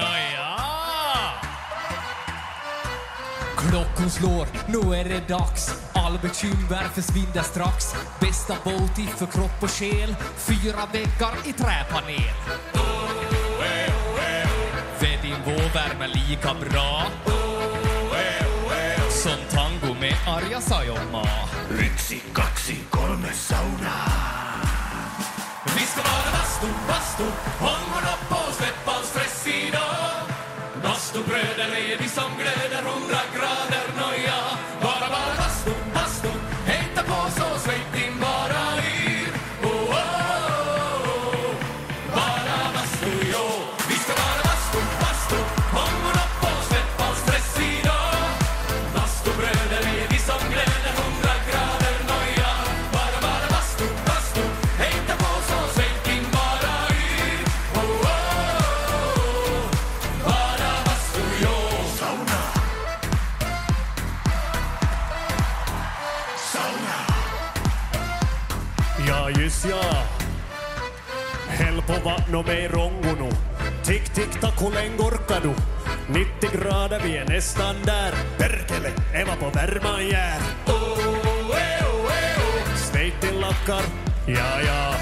Nåja! Klockan slår, nu är det dags. All bekymmer försvinner strax. Bästa båt för kropp och själ. 4 väggar i träpanel. För din vårvärme lika bra som tango med Arja Saijonmaa. 1, 2, 3 sauna. Vi ska vara bastu, hångorna på, släpp all stress idag. Bastubröder är vi som glöder 100 grader, noja. Bara bastu, hejta på så släpp din bara yr. Oh, oh, oh. Bara bastu, jo. Vi ska vara bastu, hångorna på, släpp all stress idag. Bastubröder är vi som glöder 100 grader, noja. Bara bastu, hejta på så släpp din bara yr. Oh, oh, oh. Bara bastu, jo. Sauna. Ja, just ja. Häll på vattnet med rongono. Tick, tick, tack, hur länge orkar du? 90 grader, vi är nästan där. Perkele, Eva på värman jär. Svejt din lackar, ja, ja.